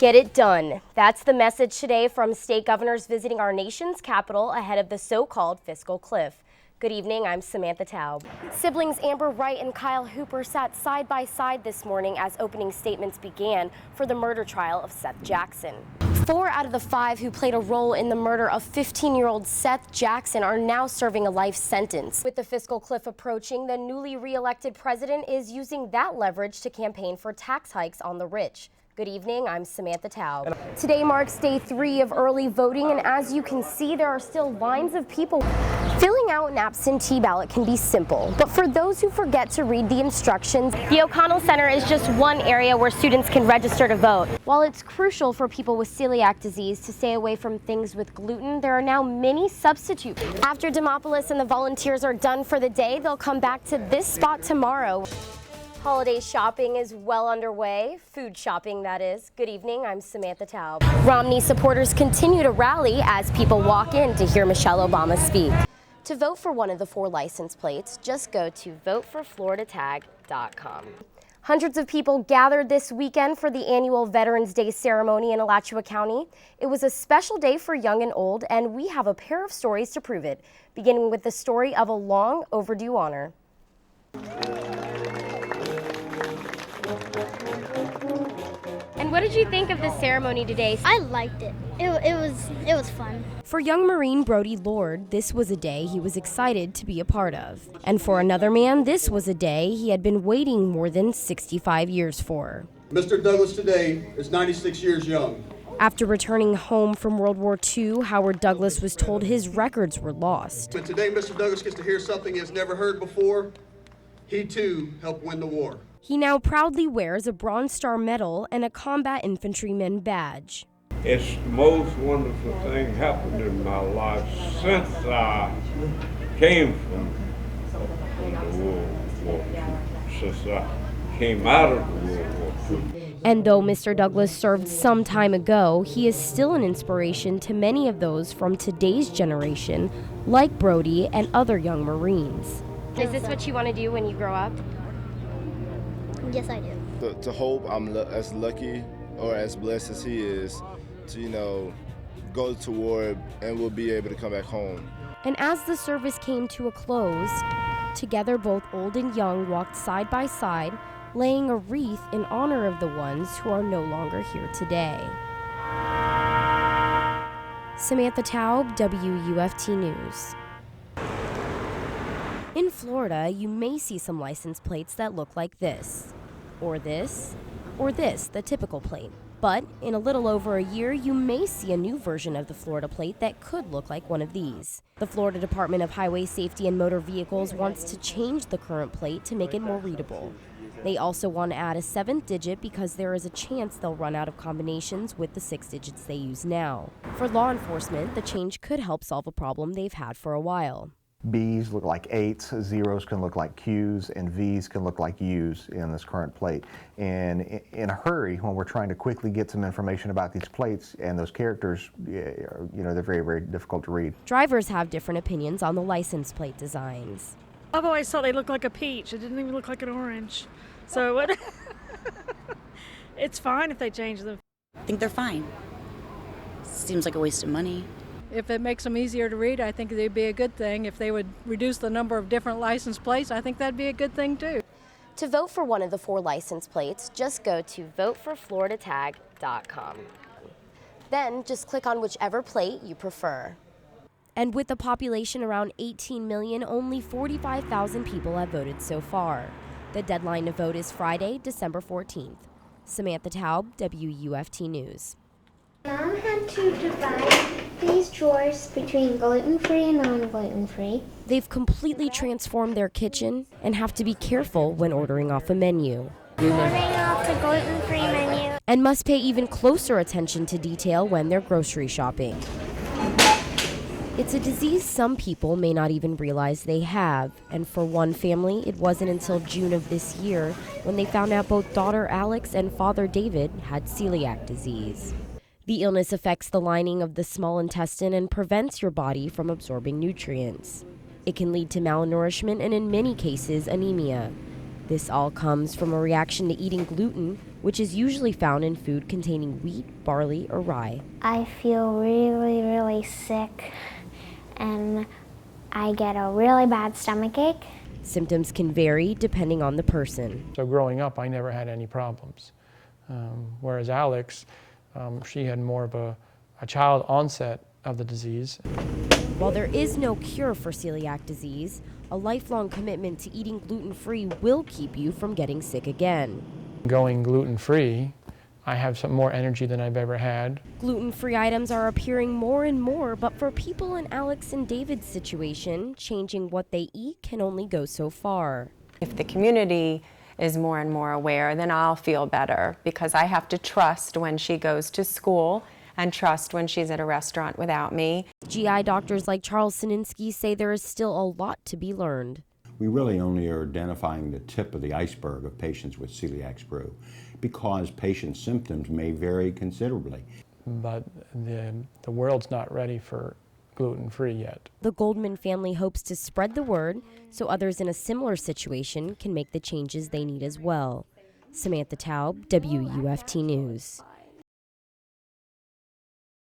Get it done. That's the message today from state governors visiting our nation's capital ahead of the so-called fiscal cliff. Good evening, I'm Samantha Taub. Siblings Amber Wright and Kyle Hooper sat side by side this morning as opening statements began for the murder trial of Seth Jackson. 4 out of the 5 who played a role in the murder of 15-year-old Seth Jackson are now serving a life sentence. With the fiscal cliff approaching, the newly re-elected president is using that leverage to campaign for tax hikes on the rich. Good evening, I'm Samantha Taub. Today marks day 3 of early voting, and as you can see, there are still lines of people. Filling out an absentee ballot can be simple, but for those who forget to read the instructions, the O'Connell Center is just one area where students can register to vote. While it's crucial for people with celiac disease to stay away from things with gluten, there are now many substitutes. After Demopolis and the volunteers are done for the day, they'll come back to this spot tomorrow. Holiday shopping is well underway. Food shopping, that is. Good evening, I'm Samantha Taub. Romney supporters continue to rally as people walk in to hear Michelle Obama speak. To vote for one of the 4 license plates, just go to voteforfloridatag.com. Hundreds of people gathered this weekend for the annual Veterans Day ceremony in Alachua County. It was a special day for young and old, and we have a pair of stories to prove it, beginning with the story of a long overdue honor. And what did you think of the ceremony today? I liked it. It was fun. For young Marine Brody Lord, this was a day he was excited to be a part of. And for another man, this was a day he had been waiting more than 65 years for. Mr. Douglas today is 96 years young. After returning home from World War II, Howard Douglas was told his records were lost. But today, Mr. Douglas gets to hear something he has never heard before. He too helped win the war. He now proudly wears a Bronze Star Medal and a Combat Infantryman badge. It's the most wonderful thing happened in my life since I came from the World War II, since I came out of the World War II. And though Mr. Douglas served some time ago, he is still an inspiration to many of those from today's generation, like Brody and other young Marines. Is this what you want to do when you grow up? Yes, I do. To hope I'm as lucky or as blessed as he is to, go to war and we'll be able to come back home. And as the service came to a close, together both old and young walked side by side, laying a wreath in honor of the ones who are no longer here today. Samantha Taub, WUFT News. In Florida, you may see some license plates that look like this, or this, or this, the typical plate. But in a little over a year, you may see a new version of the Florida plate that could look like one of these. The Florida Department of Highway Safety and Motor Vehicles wants to change the current plate to make it more readable. They also want to add a 7th digit because there is a chance they'll run out of combinations with the 6 digits they use now. For law enforcement, the change could help solve a problem they've had for a while. B's look like 8s, zeros can look like Q's, and V's can look like U's in this current plate. And in a hurry, when we're trying to quickly get some information about these plates and those characters, they're very, very difficult to read. Drivers have different opinions on the license plate designs. I've always thought they looked like a peach. It didn't even look like an orange. So what? It's fine if they change them. I think they're fine. Seems like a waste of money. If it makes them easier to read, I think it'd be a good thing. If they would reduce the number of different license plates, I think that'd be a good thing too. To vote for one of the 4 license plates, just go to voteforfloridatag.com. Then just click on whichever plate you prefer. And with the population around 18 million, only 45,000 people have voted so far. The deadline to vote is Friday, December 14th. Samantha Taub, WUFT News. Mom had to divide these drawers between gluten-free and non-gluten-free. They've completely transformed their kitchen and have to be careful when ordering off a menu. Ordering off the gluten-free menu. And must pay even closer attention to detail when they're grocery shopping. It's a disease some people may not even realize they have, and for one family, it wasn't until June of this year when they found out both daughter Alex and father David had celiac disease. The illness affects the lining of the small intestine and prevents your body from absorbing nutrients. It can lead to malnourishment and in many cases anemia. This all comes from a reaction to eating gluten, which is usually found in food containing wheat, barley, or rye. I feel really, really sick, and I get a really bad stomachache. Symptoms can vary depending on the person. So growing up, I never had any problems. Whereas Alex, she had more of a child onset of the disease. While there is no cure for celiac disease, a lifelong commitment to eating gluten-free will keep you from getting sick again. Going gluten-free, I have some more energy than I've ever had. Gluten-free items are appearing more and more, but for people in Alex and David's situation, changing what they eat can only go so far. If the community is more and more aware, then I'll feel better, because I have to trust when she goes to school and trust when she's at a restaurant without me. GI doctors like Charles Sininsky say there is still a lot to be learned. We really only are identifying the tip of the iceberg of patients with celiac sprue, because patients' symptoms may vary considerably. But the world's not ready for gluten-free yet. The Goldman family hopes to spread the word so others in a similar situation can make the changes they need as well. Samantha Taub, WUFT News.